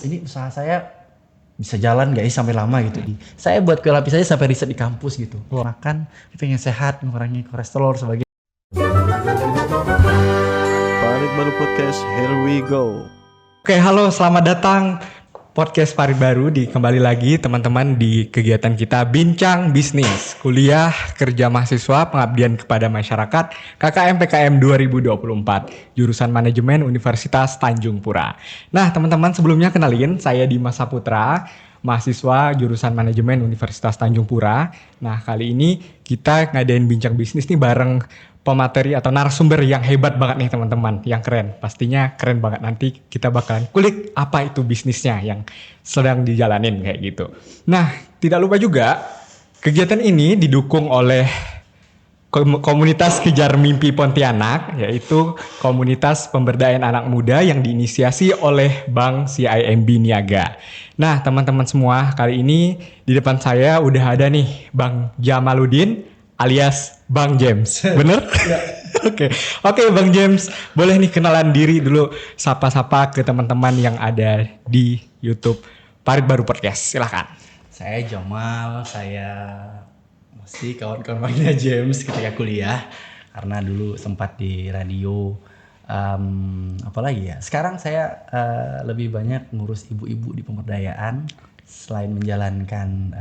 ini usaha saya bisa jalan gak ya sampai lama gitu. Saya buat kue lapis aja sampai riset di kampus gitu. Makan, pengen sehat, mengurangi kolesterol sebagai. Parit Baru Podcast, here we go. Oke, halo, selamat datang podcast Parit Baru. Kembali lagi teman-teman di kegiatan kita Bincang Bisnis, kuliah kerja mahasiswa pengabdian kepada masyarakat KKM PKM 2024, jurusan Manajemen Universitas Tanjung Pura. Nah, teman-teman, sebelumnya kenalin, saya Dimas Saputra, mahasiswa jurusan Manajemen Universitas Tanjung Pura. Nah, kali ini kita ngadain Bincang Bisnis nih bareng pemateri atau narasumber yang hebat banget nih teman-teman, yang keren. Pastinya keren banget, nanti kita bakalan kulik apa itu bisnisnya yang sedang dijalanin kayak gitu. Nah, tidak lupa juga kegiatan ini didukung oleh komunitas Kejar Mimpi Pontianak, yaitu komunitas pemberdayaan anak muda yang diinisiasi oleh Bank CIMB Niaga. Nah, teman-teman semua, kali ini di depan saya udah ada nih Bang Jamaludin alias Bang James, bener? Oke, Bang James, boleh nih kenalan diri dulu, sapa-sapa ke teman-teman yang ada di YouTube Parit Baru Podcast, silahkan. Saya Jamal, saya masih kawan-kawan mainnya James ketika kuliah, karena dulu sempat di radio. Apalagi ya, sekarang saya lebih banyak ngurus ibu-ibu di pemberdayaan, selain menjalankan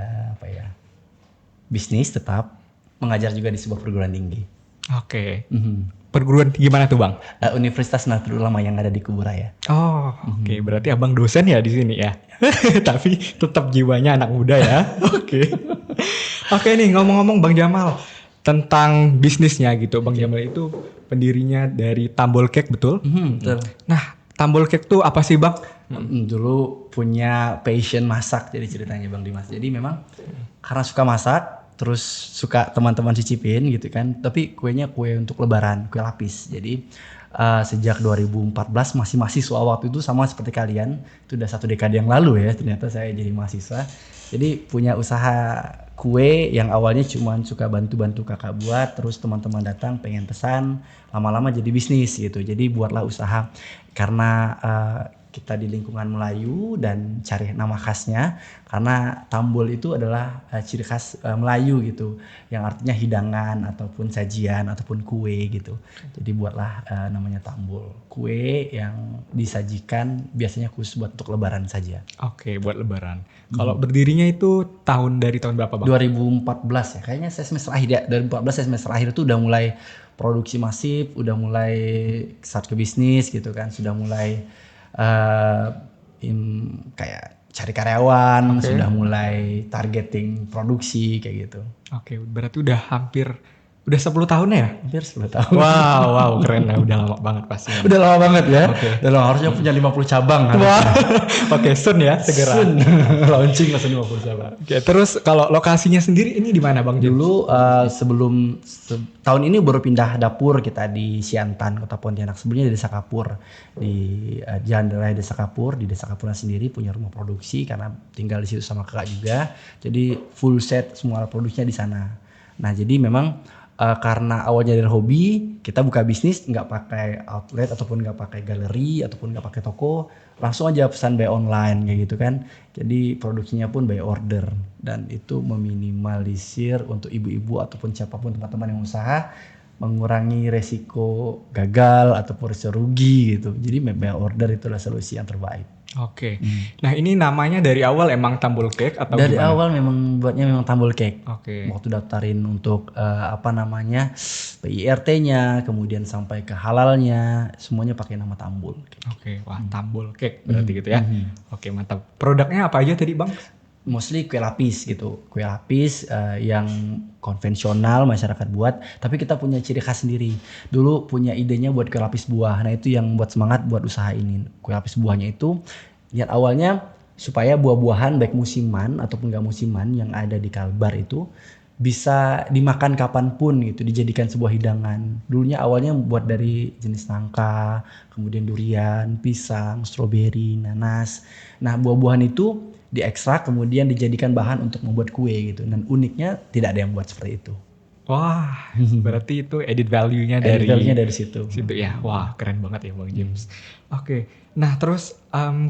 bisnis tetap. Mengajar juga di sebuah perguruan tinggi. Oke. Perguruan gimana tuh Bang? Universitas Nahdlatul Ulama yang ada di Kuburaya. Oh, oke. Berarti Abang dosen ya di sini ya. Tapi tetap jiwanya anak muda ya. Oke. Oke nih, ngomong-ngomong Bang Jamal tentang bisnisnya gitu. Bang Jamal itu pendirinya dari Tambol Cake, betul? Betul. Nah, Tambol Cake tuh apa sih Bang? Dulu punya passion masak, jadi ceritanya Bang Dimas. Jadi memang karena suka masak, terus suka teman-teman cicipin gitu kan. Tapi kuenya kue untuk lebaran, kue lapis. Jadi sejak 2014 masih mahasiswa waktu itu, sama seperti kalian. Itu udah 1 dekade yang lalu ya, ternyata saya jadi mahasiswa. Jadi punya usaha kue yang awalnya cuma suka bantu-bantu kakak buat. Terus teman-teman datang pengen pesan, lama-lama jadi bisnis gitu. Jadi buatlah usaha karena kita di lingkungan Melayu dan cari nama khasnya, karena tambol itu adalah ciri khas Melayu gitu, yang artinya hidangan ataupun sajian ataupun kue gitu. Jadi buatlah namanya tambol, kue yang disajikan biasanya khusus buat untuk lebaran saja. Oke, buat lebaran. Kalau berdirinya itu dari tahun berapa Bang? 2014 ya, kayaknya saya semester akhir ya. 2014 saya semester akhir itu udah mulai produksi masif, udah mulai start ke bisnis gitu kan, sudah mulai kayak cari karyawan, sudah mulai targeting produksi kayak gitu. Oke, berarti udah 10 tahun ya? Hampir 10 tahun. Wow, keren ya, udah lama banget pasti. Udah lama banget ya. Oke. Udah lama, harusnya punya 50 cabang. Wah. Oke, soon ya, segera. Soon. Launching langsung 50 cabang. Oke, terus kalau lokasinya sendiri ini di mana Bang James? Dulu sebelum tahun ini baru pindah dapur kita di Siantan, Kota Pontianak. Sebelumnya di Desa Kapur, di Jalan Raya Desa Kapur. Di Desa Kapur sendiri punya rumah produksi karena tinggal di situ sama kakak juga. Jadi full set semua produksinya di sana. Nah, jadi memang karena awalnya dari hobi, kita buka bisnis nggak pakai outlet ataupun nggak pakai galeri ataupun nggak pakai toko, langsung aja pesan by online kayak gitu kan. Jadi produksinya pun by order, dan itu meminimalisir untuk ibu-ibu ataupun siapapun teman-teman yang usaha, mengurangi resiko gagal ataupun resiko rugi gitu. Jadi by order itulah solusi yang terbaik. Oke. Nah, ini namanya dari awal emang Tambol Cake atau dari gimana? awal memang buatnya memang Tambol Cake. Oke. Waktu daftarin untuk PIRT-nya, kemudian sampai ke halalnya, semuanya pakai nama Tambol. Oke, wah Tambol Cake berarti gitu ya. Oke, mantap. Produknya apa aja tadi Bang? Mostly kue lapis gitu, kue lapis yang konvensional masyarakat buat, tapi kita punya ciri khas sendiri. Dulu punya idenya buat kue lapis buah, nah itu yang buat semangat buat usaha ini. Kue lapis buahnya itu niat awalnya supaya buah-buahan baik musiman ataupun gak musiman yang ada di Kalbar itu bisa dimakan kapanpun gitu, dijadikan sebuah hidangan. Dulunya awalnya buat dari jenis nangka, kemudian durian, pisang, stroberi, nanas. Nah, buah-buahan itu diekstrak kemudian dijadikan bahan untuk membuat kue gitu. Dan uniknya tidak ada yang buat seperti itu. Wah, berarti itu edit value-nya Edit dari value-nya dari situ. ya. Wah, keren banget ya Bang James. Oke. Nah terus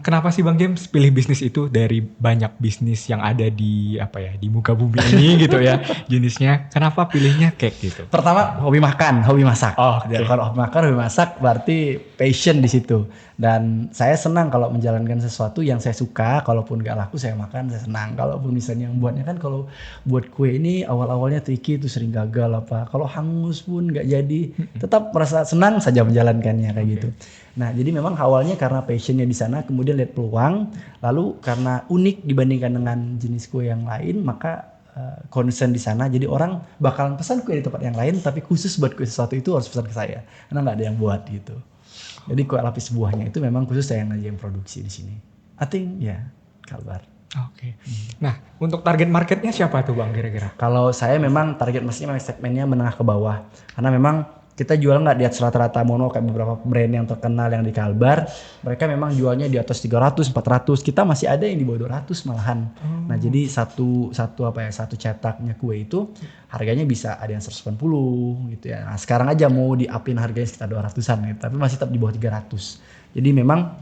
kenapa sih Bang James pilih bisnis itu dari banyak bisnis yang ada di di muka bumi ini gitu ya jenisnya? Kenapa pilihnya cake gitu? Pertama hobi makan, hobi masak. Oh, oke. Ya, kalau hobi makan, hobi masak berarti passion di situ. Dan saya senang kalau menjalankan sesuatu yang saya suka. Kalaupun gak laku saya makan, saya senang. Kalaupun misalnya yang buatnya kan kalau buat kue ini awal-awalnya tricky itu sering gagal apa. Kalau hangus pun gak jadi, tetap merasa senang saja menjalankannya kayak gitu. Nah jadi memang awalnya karena passionnya di sana, kemudian lihat peluang, lalu karena unik dibandingkan dengan jenis kue yang lain, maka concern di sana. Jadi orang bakalan pesan kue di tempat yang lain, tapi khusus buat kue sesuatu itu harus pesan ke saya, karena nggak ada yang buat gitu. Jadi kue lapis buahnya itu memang khusus saya yang produksi di sini. I think ya Kalbar. Oke. Nah untuk target marketnya siapa tuh Bang kira-kira? Kalau saya memang target maksudnya memang segmennya menengah ke bawah, karena memang kita jual nggak di atas rata-rata mono kayak beberapa brand yang terkenal yang di Kalbar. Mereka memang jualnya di atas 300, 400. Kita masih ada yang di bawah 200 malahan. Nah, jadi satu cetaknya kue itu harganya bisa ada yang 180 gitu ya. Nah, sekarang aja mau di-upin harganya sekitar 200-an gitu, tapi masih tetap di bawah 300. Jadi memang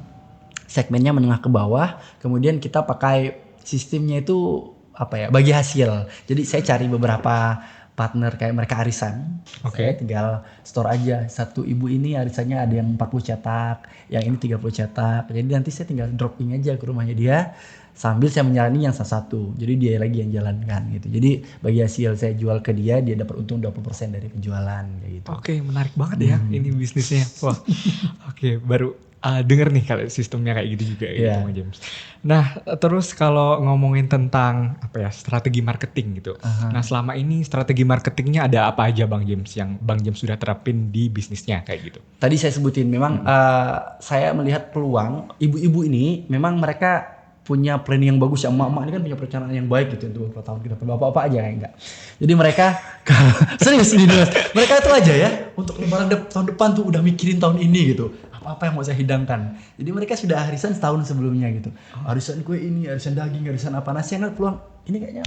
segmennya menengah ke bawah. Kemudian kita pakai sistemnya itu bagi hasil. Jadi saya cari beberapa partner kayak mereka arisan. Oke. Saya tinggal store aja. Satu ibu ini arisannya ada yang 40 cetak, yang ini 30 cetak. Jadi nanti saya tinggal dropping aja ke rumahnya dia sambil saya menjalani yang satu-satu. Jadi dia lagi yang jalankan gitu. Jadi bagi hasil saya jual ke dia dapat untung 20% dari penjualan kayak gitu. Oke, menarik banget ya ini bisnisnya. Wah. Oke, baru denger nih kalau sistemnya kayak gitu juga gitu Bang James. Nah, terus kalau ngomongin tentang strategi marketing gitu. Nah, selama ini strategi marketingnya ada apa aja Bang James yang Bang James sudah terapin di bisnisnya kayak gitu? Tadi saya sebutin memang saya melihat peluang ibu-ibu ini memang mereka punya planning yang bagus ya. Emak-emak ini kan punya perencanaan yang baik gitu untuk beberapa tahun ke depan. Bapak-bapak aja kayak enggak. Jadi mereka serius ini mereka itu aja ya untuk lebaran tahun depan tuh udah mikirin tahun ini gitu. Apa yang mau saya hidangkan. Jadi mereka sudah arisan setahun sebelumnya gitu. Arisan kue ini, arisan daging, arisan apa. Nah saya ngeliat peluang ini kayaknya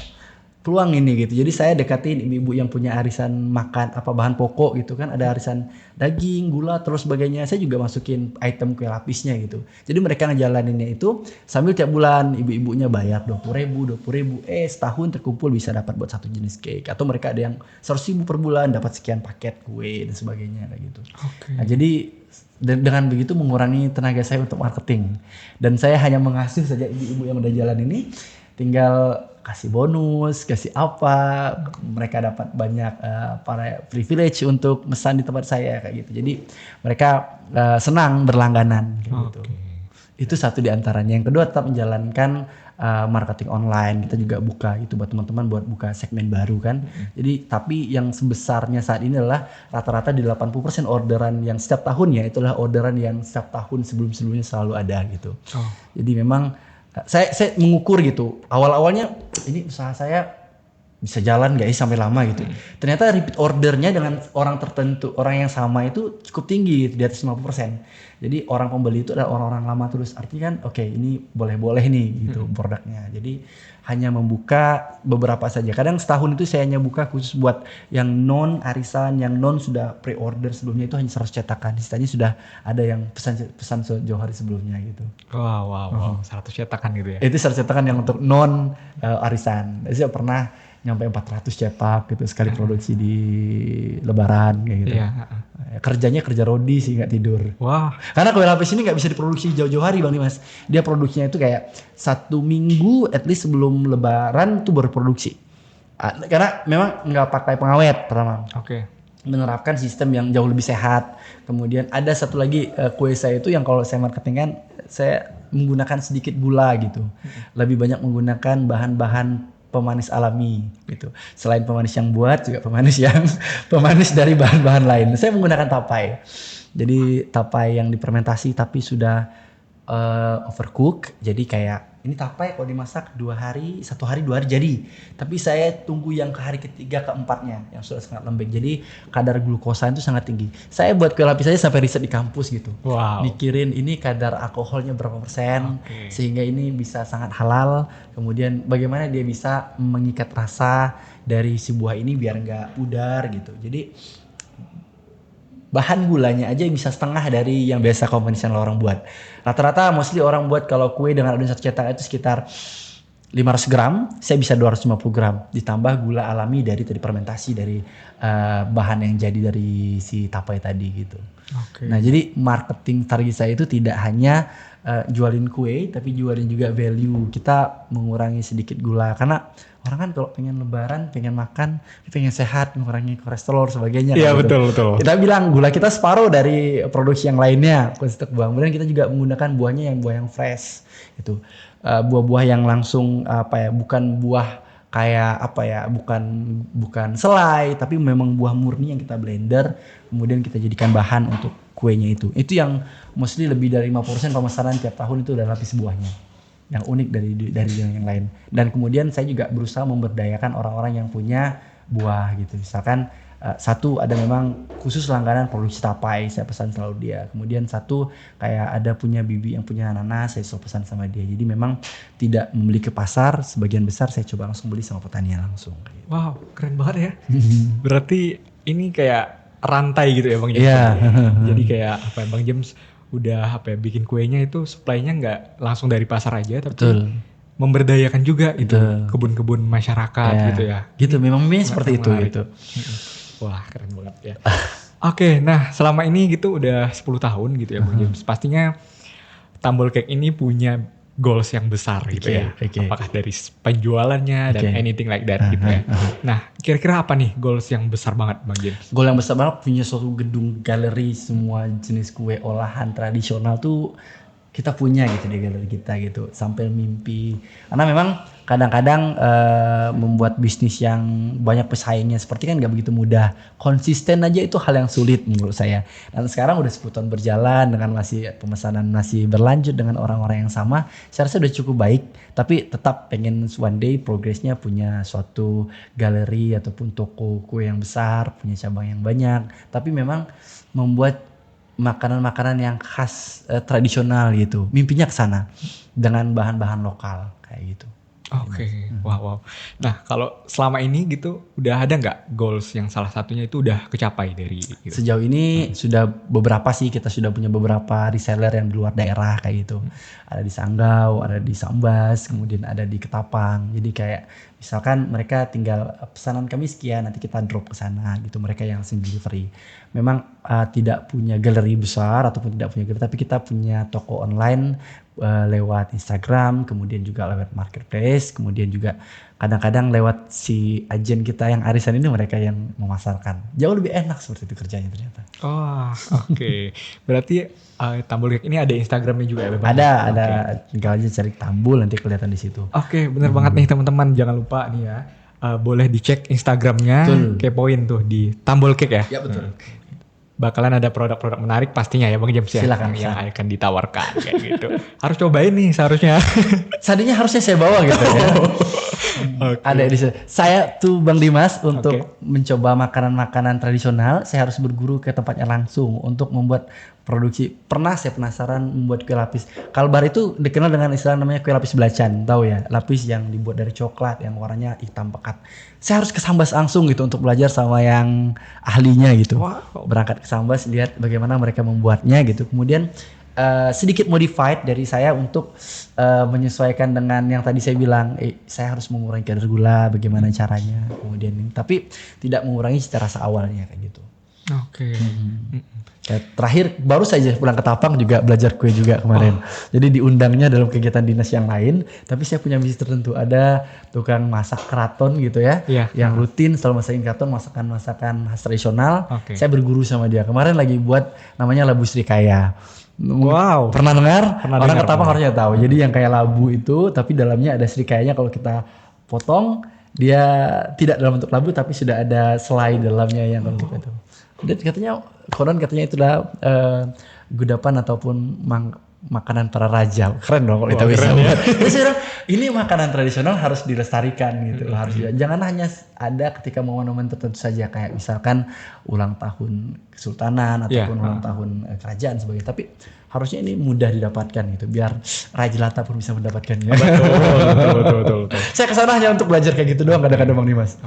peluang ini gitu. Jadi saya dekatin ibu-ibu yang punya arisan makan bahan pokok gitu kan. Ada arisan daging, gula, terus sebagainya. Saya juga masukin item kue lapisnya gitu. Jadi mereka ngejalaninnya itu sambil tiap bulan ibu-ibunya bayar 20.000. Setahun terkumpul bisa dapat buat satu jenis cake. Atau mereka ada yang 100.000 per bulan dapat sekian paket kue dan sebagainya kayak gitu. Okay. Nah jadi dengan begitu mengurangi tenaga saya untuk marketing. Dan saya hanya mengasuh saja ibu-ibu yang udah jalan ini. Tinggal kasih bonus, kasih apa. Mereka dapat banyak para privilege untuk mesan di tempat saya kayak gitu. Jadi mereka senang berlangganan kayak gitu. Itu satu di antaranya. Yang kedua tetap menjalankan marketing online. Kita juga buka itu buat teman-teman buat buka segmen baru kan. Jadi tapi yang sebesarnya saat ini adalah rata-rata di 80% orderan yang setiap tahunnya itulah orderan yang setiap tahun sebelum-sebelumnya selalu ada gitu. Jadi memang saya mengukur gitu. Awal-awalnya ini usaha saya bisa jalan guys sampai lama gitu. Ternyata repeat ordernya dengan orang tertentu, orang yang sama itu cukup tinggi di atas 50%. Jadi orang pembeli itu adalah orang-orang lama terus. Artinya kan oke, ini boleh-boleh nih gitu produknya. Jadi hanya membuka beberapa saja. Kadang setahun itu saya hanya buka khusus buat yang non arisan, yang non sudah pre-order sebelumnya itu hanya 100 cetakan. Sisanya sudah ada yang pesan sejauh hari sebelumnya gitu. Wow. 100 cetakan gitu ya. Itu 100 cetakan yang untuk non arisan. Jadi saya pernah nyampe 400 cetak gitu sekali produksi di lebaran kayak gitu. Kerjanya kerja rodi sih, nggak tidur. Wah. Karena kue lapis ini nggak bisa diproduksi jauh-jauh hari Bang Dimas. Dia produksinya itu kayak 1 minggu at least sebelum lebaran tuh baru produksi. Karena memang nggak pakai pengawet pertama. Oke. Menerapkan sistem yang jauh lebih sehat. Kemudian ada satu lagi kue saya itu yang kalau saya marketingkan saya menggunakan sedikit gula gitu. Lebih banyak menggunakan bahan-bahan pemanis alami gitu. Selain pemanis yang buat juga pemanis dari bahan-bahan lain. Saya menggunakan tapai. Jadi tapai yang difermentasi tapi sudah overcook. Jadi kayak ini tapai kalau dimasak 1 hari 2 hari jadi. Tapi saya tunggu yang ke hari ketiga keempatnya yang sudah sangat lembek. Jadi kadar glukosa itu sangat tinggi. Saya buat kue lapis aja sampai riset di kampus gitu. Wow. Mikirin ini kadar alkoholnya berapa persen sehingga ini bisa sangat halal. Kemudian bagaimana dia bisa mengikat rasa dari si buah ini biar nggak pudar gitu. Jadi bahan gulanya aja bisa setengah dari yang biasa konvensional orang buat. Rata-rata mostly orang buat kalau kue dengan adonan satu cetak itu sekitar 500 gram, saya bisa 250 gram. Ditambah gula alami dari tadi fermentasi dari bahan yang jadi dari si tapai tadi gitu. Oke. Nah jadi marketing target saya itu tidak hanya jualin kue, tapi jualin juga value. Kita mengurangi sedikit gula karena orang kan kalau pengen lebaran, pengen makan, pengen sehat, mengurangi kolesterol sebagainya. Iya kan, gitu. betul. Kita bilang gula kita separuh dari produksi yang lainnya, konsisten buah. Kemudian kita juga menggunakan buahnya yang buah yang fresh, gitu. Buah-buah yang langsung bukan buah kayak bukan selai, tapi memang buah murni yang kita blender, kemudian kita jadikan bahan untuk kuenya itu. Itu yang mostly lebih dari 50% pemesanan tiap tahun itu udah lapis buahnya. Yang unik dari yang lain. Dan kemudian saya juga berusaha memberdayakan orang-orang yang punya buah gitu. Misalkan satu ada memang khusus langganan produksi tapai, saya pesan selalu dia. Kemudian satu kayak ada punya bibi yang punya nanas, saya selalu pesan sama dia. Jadi memang tidak membeli ke pasar, sebagian besar saya coba langsung beli sama petani langsung. Wow, keren banget ya. Berarti ini kayak rantai gitu ya Bang James. Iya. Jadi kayak Bang James udah bikin kuenya itu supply-nya nggak langsung dari pasar aja, tapi Betul. memberdayakan juga itu Betul. kebun-kebun masyarakat gitu ya. Gitu, memang seperti itu menarik. gitu. Wah, keren banget ya. Oke, nah selama ini gitu udah 10 tahun gitu ya Bang James. Pastinya Tambol Cake ini punya goals yang besar gitu ya. Oke. Apakah dari penjualannya dan anything like that gitu ya. Nah, kira-kira apa nih goals yang besar banget Bang James? Goal yang besar banget punya suatu gedung galeri semua jenis kue olahan tradisional tuh kita punya gitu di galeri kita gitu, sampai mimpi. Karena memang kadang-kadang membuat bisnis yang banyak pesaingnya seperti kan gak begitu mudah. Konsisten aja itu hal yang sulit menurut saya. Dan sekarang udah 10 tahun berjalan dengan pemesanan masih berlanjut dengan orang-orang yang sama, saya rasa udah cukup baik. Tapi tetap pengen one day progresnya punya suatu galeri ataupun toko kue yang besar, punya cabang yang banyak. Tapi memang membuat makanan-makanan yang khas tradisional gitu. Mimpinya ke sana dengan bahan-bahan lokal kayak gitu. Oke, wow. Nah, kalau selama ini gitu udah ada nggak goals yang salah satunya itu udah kecapai dari gitu? Sejauh ini sudah beberapa sih, kita sudah punya beberapa reseller yang di luar daerah kayak gitu. Ada di Sanggau, ada di Sambas, kemudian ada di Ketapang. Jadi kayak misalkan mereka tinggal pesanan kami sekian, nanti kita drop ke sana gitu. Mereka yang langsung delivery. Memang tidak punya galeri besar ataupun tidak punya galeri, tapi kita punya toko online lewat Instagram, kemudian juga lewat marketplace, kemudian juga kadang-kadang lewat si agen kita yang arisan ini mereka yang memasarkan. Jauh lebih enak seperti itu kerjanya ternyata. Oh, oke. Berarti Tambol Cake ini ada Instagramnya juga ya? Bang? Ada. Tinggal aja cari Tambul nanti kelihatan di situ. Oke, bener banget nih teman-teman. Jangan lupa nih ya. Boleh dicek Instagramnya, kepoin tuh di Tambol Cake ya. Ya betul. Bakalan ada produk-produk menarik pastinya ya Bang James ya. Silakan, yang akan ditawarkan kayak gitu. Harus cobain nih seharusnya. Seandainya harusnya saya bawa gitu ya. Ada di sana. Saya tuh Bang Dimas untuk mencoba makanan-makanan tradisional, saya harus berguru ke tempatnya langsung untuk membuat produksi. Pernah saya penasaran membuat kue lapis. Kalbar itu dikenal dengan istilah namanya kue lapis belacan, tahu ya? Lapis yang dibuat dari coklat yang warnanya hitam pekat. Saya harus ke Sambas langsung gitu untuk belajar sama yang ahlinya gitu. Wow. Berangkat ke Sambas lihat bagaimana mereka membuatnya gitu. Kemudian sedikit modified dari saya untuk menyesuaikan dengan yang tadi saya bilang, saya harus mengurangi kadar gula, bagaimana caranya, kemudian ini, tapi tidak mengurangi cita rasa awalnya kayak gitu. Oke. Terakhir baru saja pulang ke Tapang juga belajar kue juga kemarin. Jadi diundangnya dalam kegiatan dinas yang lain, tapi saya punya misi tertentu. Ada tukang masak keraton gitu ya, yang rutin selalu masakin keraton, masakan khas tradisional. Saya berguru sama dia. Kemarin lagi buat namanya labu srikaya. Wow. Pernah dengar? Orang dengar, Ketapang harusnya tahu. Jadi yang kayak labu itu, tapi dalamnya ada srikayanya. Kalau kita potong, dia tidak dalam bentuk labu, tapi sudah ada selai dalamnya yang bentuk itu. Dan katanya itu adalah gudapan ataupun makanan para raja. Keren dong kalau kita bisa buat. Terus ini makanan tradisional harus dilestarikan gitu. Harus jangan hanya ada ketika momen-momen tertentu saja kayak misalkan ulang tahun kesultanan ataupun ulang tahun kerajaan sebagainya. Tapi harusnya ini mudah didapatkan gitu biar Raja Jelata pun bisa mendapatkannya. Betul. Saya kesana hanya untuk belajar kayak gitu doang kadang-kadang Bang Dimas.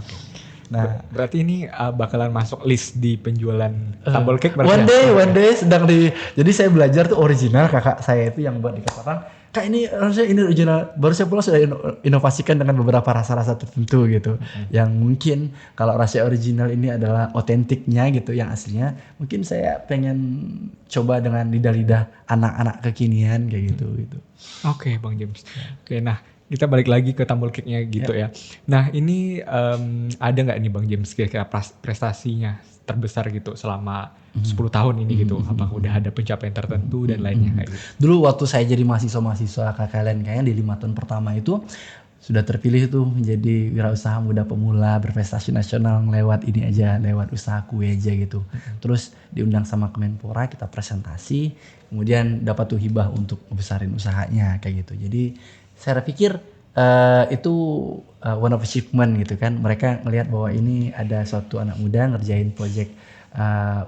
Nah, Berarti ini bakalan masuk list di penjualan tumble cake berarti one ya? day sedang jadi saya belajar tuh original, kakak saya itu yang buat di orang, kak ini harusnya ini original, baru saya pulang sudah inovasikan dengan beberapa rasa-rasa tertentu gitu, yang mungkin kalau rasa original ini adalah otentiknya gitu, yang aslinya mungkin saya pengen coba dengan lidah-lidah anak-anak kekinian kayak gitu. Oke, Bang James. Oke, nah kita balik lagi ke tumble cake-nya gitu ya. Nah ini ada nggak nih Bang James kira-kira prestasinya terbesar gitu selama 10 tahun ini gitu? Apakah udah ada pencapaian tertentu dan lainnya kayak gitu? Dulu waktu saya jadi mahasiswa KKLN kayaknya di 5 tahun pertama itu sudah terpilih tuh menjadi wirausaha muda pemula berprestasi nasional lewat ini aja, lewat usaha kue aja gitu. Terus diundang sama Kemenpora, kita presentasi, kemudian dapat tuh hibah untuk ngebesarin usahanya kayak gitu. Jadi saya pikir itu one of achievement gitu kan. Mereka melihat bahwa ini ada suatu anak muda ngerjain project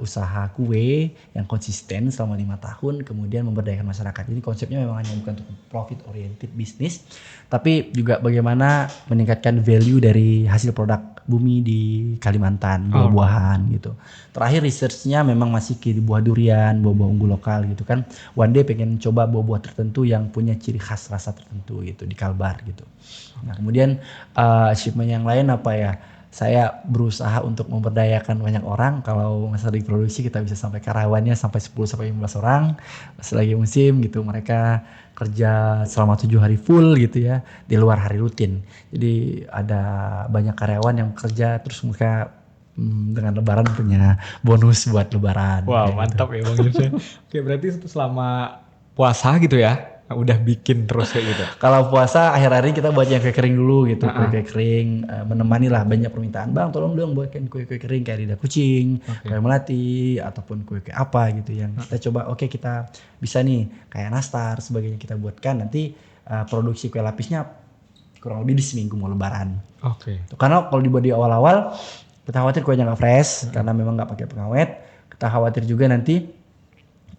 usaha kue yang konsisten selama 5 tahun, kemudian memberdayakan masyarakat. Jadi konsepnya memang hanya bukan untuk profit oriented bisnis, tapi juga bagaimana meningkatkan value dari hasil produk bumi di Kalimantan, buah-buahan gitu. Terakhir researchnya memang masih di buah durian, buah-buah unggul lokal gitu kan. One day pengen coba buah-buah tertentu yang punya ciri khas rasa tertentu gitu di Kalbar gitu. Nah kemudian achievement yang lain apa ya? Saya berusaha untuk memberdayakan banyak orang. Kalau masalah diproduksi kita bisa sampai karyawannya sampai 10-15 orang. Pas lagi musim gitu mereka kerja selama 7 hari full gitu ya, di luar hari rutin. Jadi ada banyak karyawan yang kerja terus mereka dengan lebaran punya bonus buat lebaran. Wow, mantap ya Bang James ya. Oke, berarti selama puasa gitu ya, udah bikin terus kayak gitu. Kalau puasa akhir-akhir kita buat yang kue kering dulu gitu, kue kering, menemani lah banyak permintaan, bang tolong dong buatkan kue kering kayak lidah kucing, kue melati ataupun kue apa gitu yang kita coba. Oke, kita bisa nih kayak nastar sebagainya kita buatkan, nanti produksi kue lapisnya kurang lebih di seminggu mau lebaran. Oke. Karena kalau dibuat di awal-awal kita khawatir kuenya nggak fresh karena memang nggak pakai pengawet. Kita khawatir juga nanti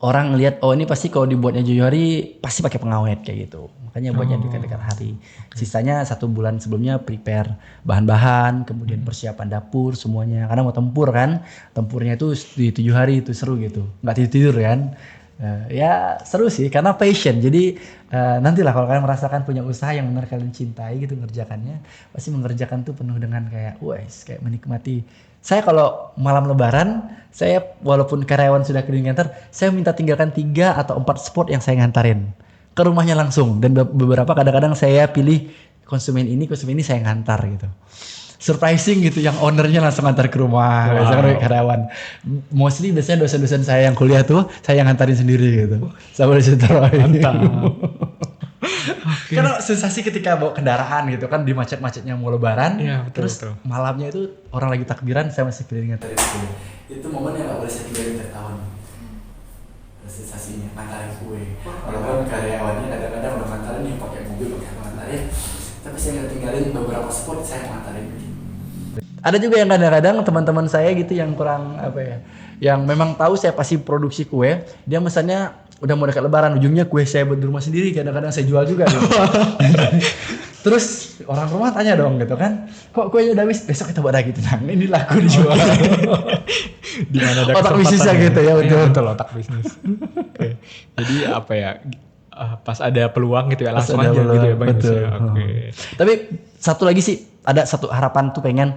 orang ngelihat oh ini pasti kalau dibuatnya jauh hari pasti pakai pengawet kayak gitu. Makanya buatnya dekat-dekat hari. Sisanya 1 bulan sebelumnya prepare bahan-bahan, kemudian persiapan dapur semuanya. Karena mau tempur kan, tempurnya itu di 7 hari itu seru gitu. Nggak tidur kan. Ya seru sih karena passion. Jadi nantilah kalau kalian merasakan punya usaha yang benar kalian cintai gitu ngerjakannya, pasti mengerjakan tuh penuh dengan kayak kayak menikmati. Saya kalau malam lebaran, saya walaupun karyawan sudah keliling ngantar, saya minta tinggalkan 3 atau 4 spot yang saya ngantarin ke rumahnya langsung, dan beberapa kadang-kadang saya pilih konsumen ini saya ngantar gitu. Surprising gitu, yang ownernya langsung ngantar ke rumah. Biasanya karyawan. Mostly biasanya dosen-dosen saya yang kuliah tuh saya yang ngantarin sendiri gitu. Sama disetorin. Mantap. Karena sensasi ketika bawa kendaraan gitu kan di macet-macetnya mau lebaran, Iya, betul, terus betul. malamnya itu orang lagi takbiran saya masih keliling ngantarin kue. Itu momen yang gak boleh saya tinggalin tiap tahun. Sensasinya ngantarin kue. Walaupun karyawannya kadang-kadang udah ngantarin nih pakai mobil pakai apa ngantarin, tapi saya nggak tinggalin beberapa spot saya ngantarin. Ada juga yang kadang-kadang teman-teman saya gitu yang kurang apa ya, yang memang tahu saya pasti produksi kue, dia mesannya udah mau dekat lebaran, ujungnya kue saya buat di rumah sendiri, kadang-kadang saya jual juga gitu. Terus orang rumah tanya dong gitu kan, kok kuenya udah habis, besok kita buat lagi, tenang, ini laku dijual. Di mana ada otak kesempatan bisnisnya gitu ya, betul. Betul, otak bisnis. Oke. Jadi apa ya, pas ada peluang gitu ya langsung aja gitu ya Bang. Betul. Oke. Tapi satu lagi sih, ada satu harapan tuh pengen,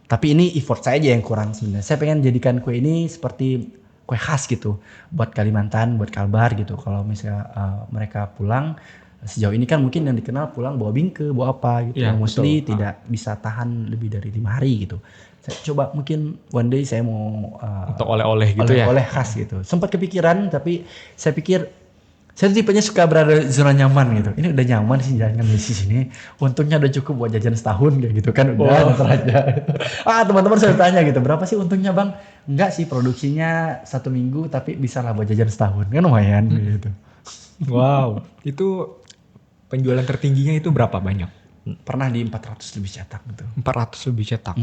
tapi ini effort saya aja yang kurang sebenarnya. Saya pengen jadikan kue ini seperti kue khas gitu buat Kalimantan, buat Kalbar gitu. Kalau misalnya mereka pulang, sejauh ini kan mungkin yang dikenal pulang bawa bingke, bawa apa gitu. Ya, yang mostly betul. tidak bisa tahan lebih dari 5 hari gitu. Saya coba mungkin one day saya mau Untuk oleh-oleh gitu ya. oleh khas gitu. Sempat kepikiran tapi saya pikir saya tipenya suka berada di zona nyaman gitu. Ini udah nyaman sih jalan di sini. Untungnya udah cukup buat jajan setahun kayak gitu kan, udah ntar aja. Teman-teman saya tanya gitu, berapa sih untungnya bang? Enggak sih, produksinya 1 minggu tapi bisa lah buat jajan setahun, kan lumayan gitu. Wow, itu penjualan tertingginya itu berapa banyak? Pernah di 400 lebih cetak gitu. 400 lebih cetak.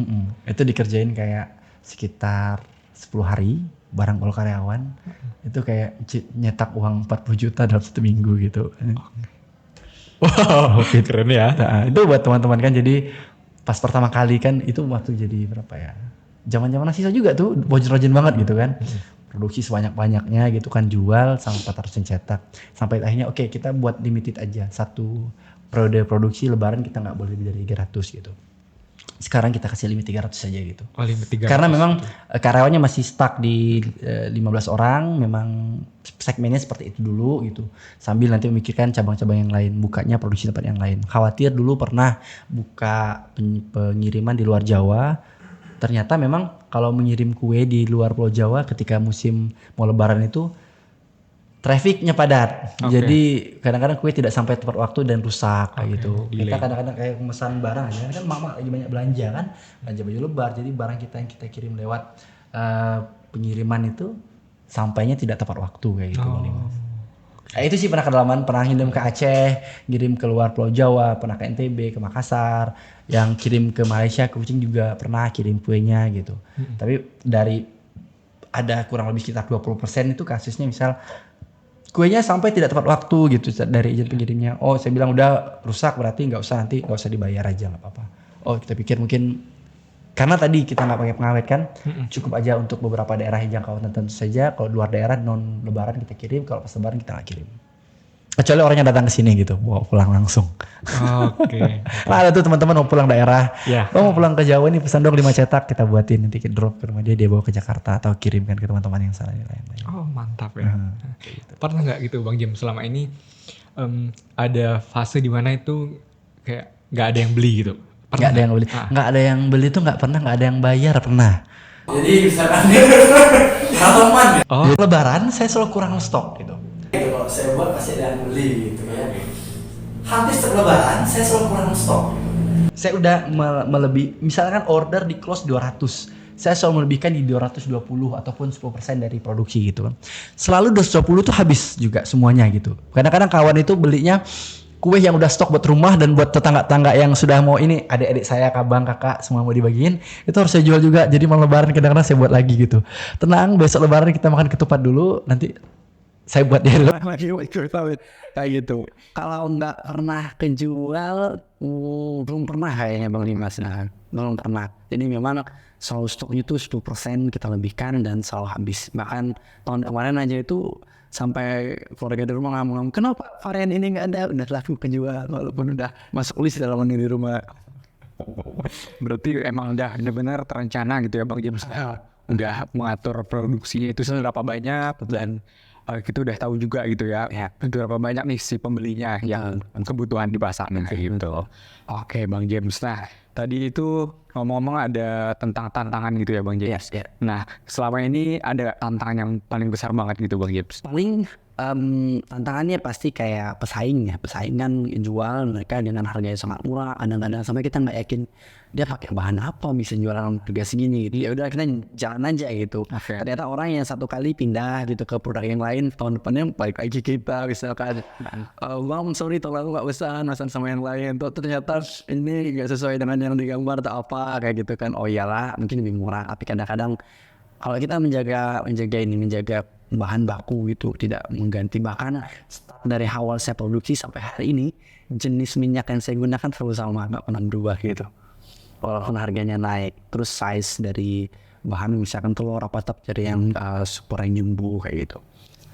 Itu dikerjain kayak sekitar 10 hari barang kalau karyawan. Itu kayak nyetak uang 40 juta dalam 1 minggu gitu. Wow, keren ya. Nah, itu buat teman-teman kan, jadi pas pertama kali kan itu waktu jadi berapa ya? Zaman-zaman sisa juga tuh rajin banget gitu kan. Produksi sebanyak-banyaknya gitu kan, jual sampai 400 cetak. Sampai akhirnya oke, kita buat limited aja. Satu periode produksi lebaran kita nggak boleh lebih dari 300 gitu. Sekarang kita kasih limit 300 saja gitu. Oh, limit 300. Karena memang karyawannya masih stuck di 15 orang, memang segmennya seperti itu dulu gitu. Sambil nanti memikirkan cabang-cabang yang lain, bukanya produksi tempat yang lain. Khawatir dulu pernah buka pengiriman di luar Jawa. Ternyata memang kalau mengirim kue di luar Pulau Jawa ketika musim mau lebaran itu trafficnya padat. Oke. Jadi kadang-kadang kue tidak sampai tepat waktu dan rusak kayak gitu. delay. Kita kadang-kadang kayak memesan barang aja kan mama lagi banyak belanja kan, belanja baju lebar. Jadi barang kita yang kita kirim lewat pengiriman itu sampainya tidak tepat waktu kayak gitu. Bang Dimas. Nah, itu sih pernah kedalaman, pernah ngirim ke Aceh, ngirim ke luar Pulau Jawa, pernah ke NTB, ke Makassar, yang kirim ke Malaysia, ke Kucing juga pernah kirim kuenya gitu. Tapi dari ada kurang lebih sekitar 20% itu kasusnya misal kuenya sampai tidak tepat waktu gitu dari izin pengirimnya. Oh, saya bilang udah rusak berarti nggak usah dibayar aja nggak apa-apa. Oh, kita pikir mungkin karena tadi kita nggak pakai pengawet kan, cukup aja untuk beberapa daerah yang jangkauan tertentu saja. Kalau luar daerah non lebaran kita kirim, kalau pas lebaran kita nggak kirim. Kecuali orangnya datang ke sini gitu, bawa pulang langsung. Oke. Nah, ada tuh teman-teman mau pulang daerah, Ya. mau pulang ke Jawa nih pesan dong 5 cetak, kita buatin nanti kita drop ke rumah dia bawa ke Jakarta atau kirimkan ke teman-teman yang sana lain-lain. Oh, mantap ya. Pernah nggak gitu Bang James selama ini ada fase di mana itu kayak nggak ada yang beli gitu? Nggak ada yang beli, nggak ada yang beli tuh nggak pernah, nggak ada yang bayar pernah. Jadi misalkan halaman Jadi lebaran saya selalu kurang stok gitu. kalau saya buat pasti ada yang beli gitu ya. Hampir setiap lebaran saya selalu kurang stok. Saya udah melebihi, misalkan order di close 200. Saya selalu melebihkan di 220 ataupun 10% dari produksi gitu kan. Selalu 220 tuh habis juga semuanya gitu. Kadang-kadang kawan itu belinya kue yang udah stok buat rumah dan buat tetangga-tetangga yang sudah mau ini, adik-adik saya, abang, kakak semua mau dibagiin, itu harus saya jual juga. Jadi mau lebaran kadang-kadang saya buat lagi gitu. Tenang, besok lebaran kita makan ketupat dulu, nanti saya buat dia dulu. Kayak gitu. Kalau nggak pernah kejual, belum pernah kayaknya Bang Dimas. Nah, belum pernah. Jadi memang selalu stoknya itu 10% kita lebihkan dan selalu habis. Bahkan tahun kemarin aja itu sampai keluarga di rumah ngomong, kenapa varian ini nggak ada? Udah laku kejual walaupun udah masuk list dalam di rumah. Berarti emang udah benar-benar terencana gitu ya Bang James. Udah mengatur produksinya itu seberapa banyak dan kita udah tahu juga gitu ya, berapa banyak nih si pembelinya yang kebutuhan di pasar gitu. Oke Bang James, nah tadi itu ngomong-ngomong ada tentang tantangan gitu ya Bang James. Yes. Nah selama ini ada tantangan yang paling besar banget gitu Bang James. Paling tantangannya pasti kayak pesaingan jual mereka dengan harga yang sangat murah, kadang-kadang sampai kita nggak yakin dia pakai bahan apa bisa jual harga segini gitu. Ya udah kita jalan aja gitu. Okay. Ternyata orang yang satu kali pindah gitu ke produk yang lain, tahun depannya balik lagi kita misalkan bang sorry tolong nggak pesan sama yang lain tuh, ternyata ini nggak sesuai dengan yang digambar atau apa kayak gitu kan. Oh iyalah mungkin lebih murah, tapi kadang-kadang kalau kita menjaga bahan baku gitu, tidak mengganti, bahkan dari awal saya produksi sampai hari ini jenis minyak yang saya gunakan selalu sama, nggak pernah berubah gitu walaupun harganya naik. Terus size dari bahan misalkan telur apa tetap cari yang super yang jumbo kayak gitu,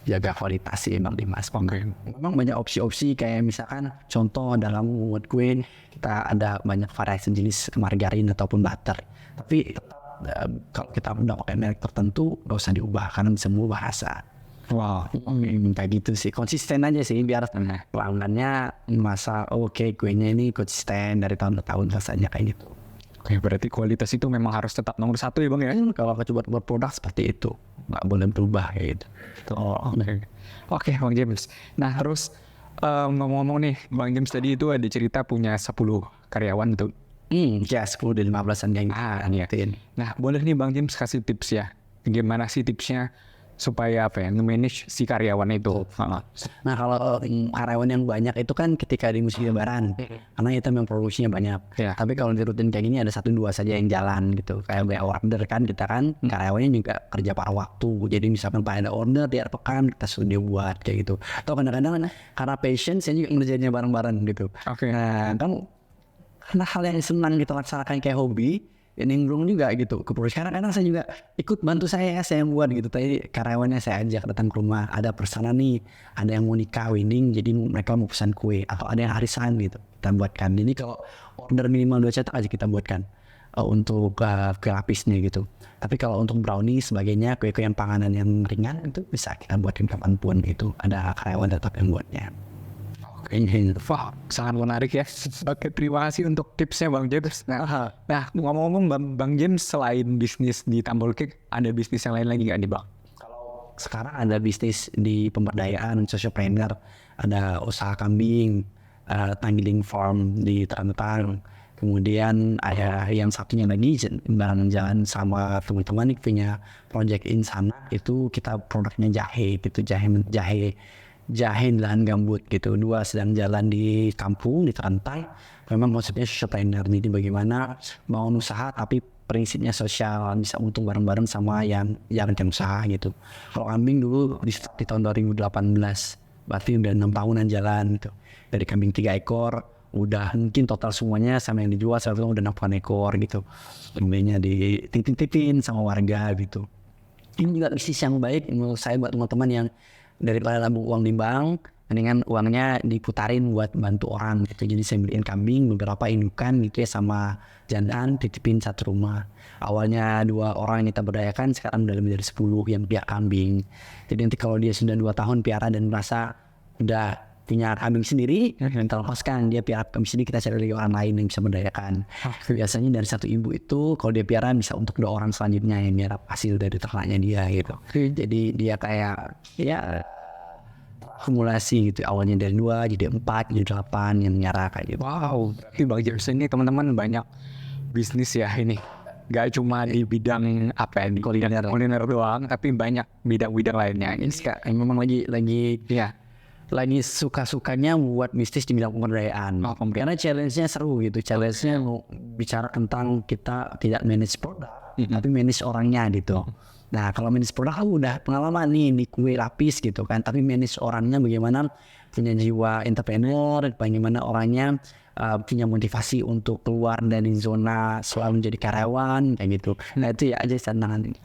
jaga kualitas sih Bang Dimas. Memang banyak opsi-opsi kayak misalkan contoh dalam membuat kue kita ada banyak variasi jenis margarin ataupun butter, tapi kalau kita udah pakai merek tertentu gak usah diubah karena bisa mengubah rasa. Wow. Kayak gitu sih, konsisten aja sih biar pelanggannya masa oke, kuenya ini konsisten dari tahun ke tahun rasanya kayak gitu. Oke, berarti kualitas itu memang harus tetap nomor satu ya Bang ya. Kalau coba buat produk seperti itu nggak boleh berubah kayak gitu. Oke Bang James. Nah terus ngomong-ngomong nih Bang James, tadi itu ada cerita punya 10 karyawan itu. Ya 10 dari 15an yang iya. Nah boleh nih Bang James kasih tips ya, gimana sih tipsnya supaya nge-manage si karyawan itu. Nah kalau karyawan yang banyak itu kan ketika di musim lebaran, karena kita memang produksinya banyak. Tapi kalau di rutin kayak gini ada 1-2 saja yang jalan gitu, kayak banyak order kan, kita kan karyawannya juga kerja paruh waktu. Jadi misalkan ada order di akhir pekan kita suruh dia buat kayak gitu. Atau kadang-kadang karena passion saya juga ngerjainnya bareng-bareng gitu. Oke. Nah kan karena hal yang senang kita laksanakan kayak hobi, ya nimbrung juga gitu ke perusahaan. Karena saya juga ikut bantu saya buat gitu. Tadi karyawannya saya ajak datang ke rumah, ada pesanan nih, ada yang mau nikah wedding, jadi mereka mau pesan kue, atau ada yang arisan gitu, kita buatkan. Jadi kalau order minimal 2 cetak aja kita buatkan untuk kue lapisnya gitu. Tapi kalau untuk brownie sebagainya, kue-kue yang panganan yang ringan itu bisa kita buatin kapanpun gitu. Ada karyawan tetap yang buatnya. Wah, sangat menarik ya. Oke, terima kasih untuk tipsnya Bang James. Nah, ngomong-ngomong Bang James, selain bisnis di Tumble Cake, ada bisnis yang lain lagi nggak nih Bang? Sekarang ada bisnis di pemberdayaan sociopreneur, ada usaha kambing, tanggiling farm di Terantang. Kemudian ada yang satunya lagi barang jalan sama teman-teman punya project Insana, itu kita produknya jahe gitu, jahe lahan gambut gitu. Dua sedang jalan di kampung di Terantang. Memang konsepnya sociopreneur, jadi bagaimana mau usaha tapi prinsipnya sosial, bisa untung bareng-bareng sama yang usaha gitu. Kalau kambing dulu di tahun 2018, berarti udah 6 tahunan jalan gitu. Dari kambing 3 ekor, udah mungkin total semuanya sama yang dijual udah 60 ekor gitu. Kambingnya dititipin sama warga gitu. Ini juga bisnis yang baik menurut saya buat teman-teman yang daripada nabung uang di bank, mendingan uangnya diputarin buat bantu orang gitu. Jadi saya beliin kambing beberapa indukan gitu ya sama jantan, titipin satu rumah. Awalnya 2 orang yang kita berdayakan, sekarang udah lebih dari 10 yang piara kambing. Jadi nanti kalau dia sudah 2 tahun piara dan merasa udah punya kambing sendiri, kita lepaskan dia piara kambing sendiri, kita cari lagi orang lain yang bisa berdayakan. Biasanya dari satu ibu itu kalau dia piara bisa untuk 2 orang selanjutnya yang nyerap hasil dari ternaknya dia gitu. Jadi dia kayak ya akumulasi gitu, awalnya dari 2 jadi 4 jadi 8 yang nyara kayak gitu. Wow, berarti Bang James ini teman-teman banyak bisnis ya ini. Gak cuma di bidang apa ya, di kuliner doang, tapi banyak bidang-bidang lainnya. Ini memang lagi suka-sukanya buat bisnis di bidang pemberdayaan. Karena challenge-nya seru gitu. Challenge-nya mau bicara tentang kita tidak manage produk, tapi manage orangnya gitu. Nah, kalau manage produk udah pengalaman nih di kue lapis gitu kan. Tapi manage orangnya bagaimana punya jiwa entrepreneur, bagaimana orangnya punya motivasi untuk keluar dari zona selalu menjadi karyawan kayak gitu. Nah, itu ya aja tantangan ini.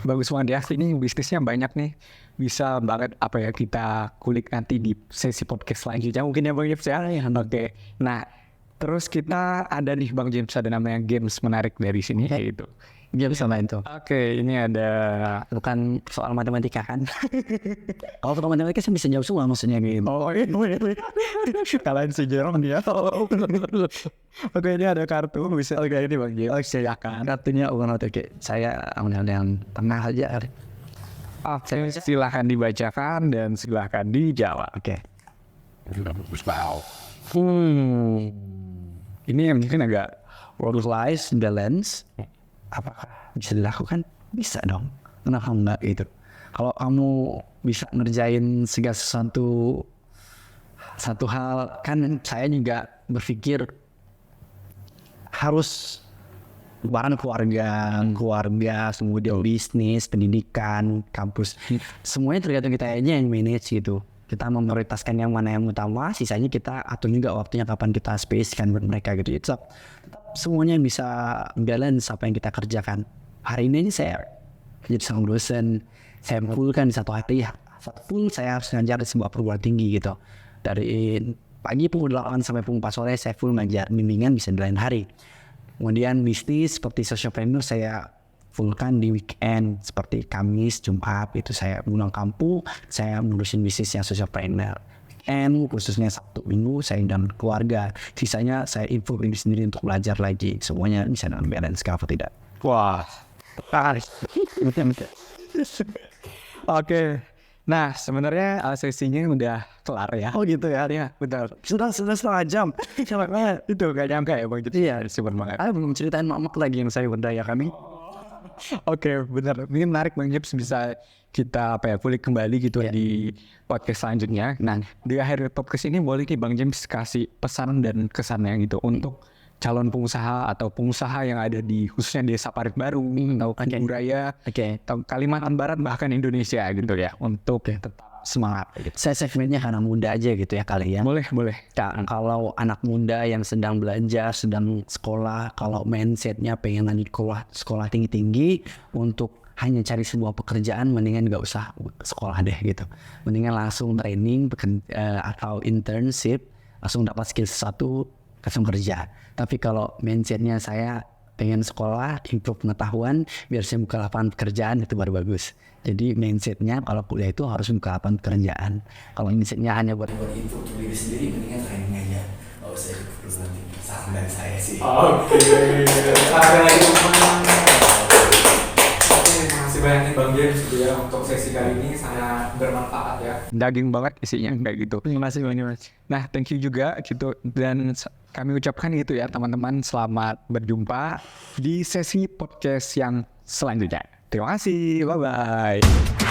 Bagus banget ya, ini bisnisnya banyak nih. Bisa banget apa ya kita kulik nanti di sesi podcast selanjutnya mungkin ya Bang James ya. Oke. Nah, terus kita ada nih Bang James, ada namanya games menarik dari sini gitu. Dia bisa main tuh. Oke, ini ada Bukan soal matematika kan? Kalau soal matematika saya bisa jawab semua maksudnya gitu. oh ini kalian sejarah dia. Oke, ini ada kartu bisa ini Bang James. Silakan. Kartunya oke. Saya ambil yang tengah aja. Silahkan dibacakan dan silahkan dijawab. Oke. Ini yang mungkin agak Work-life balance. Apakah bisa dilakukan? Bisa dong. Kenapa enggak gitu? Kalau kamu bisa ngerjain segala satu hal, kan saya juga berpikir harus barang keluarga, kemudian bisnis, pendidikan, kampus, semuanya tergantung kita aja yang manage gitu. Kita memprioritaskan yang mana yang utama, sisanya kita atur juga waktunya kapan kita space kan buat mereka gitu. Tetap semuanya bisa balance apa yang kita kerjakan. Hari ini saya jadi sang dosen, saya fullkan di satu hari, full saya harus ngajar di sebuah perguruan tinggi gitu. Dari pagi pukul 8 sampai pukul 4 sore saya full ngajar, bimbingan bisa di lain hari. Kemudian bisnis seperti sociopreneur saya fullkan di weekend seperti Kamis, Jumat itu saya pulang kampung, saya ngurusin bisnis yang sociopreneur. And khususnya Sabtu Minggu saya dan keluarga, sisanya saya info diri sendiri untuk belajar lagi. Semuanya bisa dengan balance kalau tidak. wah. Oke. Nah, sebenarnya sesinya udah kelar ya. Oh gitu ya? Ya, betul. Sudah setengah jam. Itu gak nyangka ya Bang James. Iya. Super banget. Belum ceritain mamak lagi yang saya berdaya kami. Oke, benar. Ini menarik Bang James, bisa kita kulik kembali gitu di podcast selanjutnya. Nah, di akhir podcast ini boleh nih Bang James kasih pesan dan kesannya gitu untuk calon pengusaha atau pengusaha yang ada di khususnya Desa Parit Baru atau Kuburaya, atau Kalimantan Barat bahkan Indonesia gitu ya, untuk tetap semangat gitu. Saya segmennya anak muda aja gitu ya kali ya. Boleh. Kalau anak muda yang sedang belajar, sedang sekolah, kalau mindsetnya pengen lanjut sekolah tinggi-tinggi untuk hanya cari sebuah pekerjaan, mendingan gak usah sekolah deh gitu. Mendingan langsung training atau internship, langsung dapat skill sesuatu, langsung kerja. Tapi kalau mindsetnya saya pengen sekolah, improve pengetahuan, biar saya buka lapangan pekerjaan, itu baru bagus. Jadi mindsetnya kalau kuliah itu harus buka lapangan pekerjaan. Kalau mindsetnya hanya buat itu untuk diri sendiri, mendingan training aja. Gak usah ikut perguruan tinggi. Saran dari saya sih. Oke, sampai lagi terima kasih banyak nih Bang James gitu ya untuk sesi kali ini, sangat bermanfaat ya. Daging banget isinya kayak gitu. terima kasih banyak. Nah, thank you juga gitu, dan kami ucapkan gitu ya teman-teman, selamat berjumpa di sesi podcast yang selanjutnya. Terima kasih, bye-bye.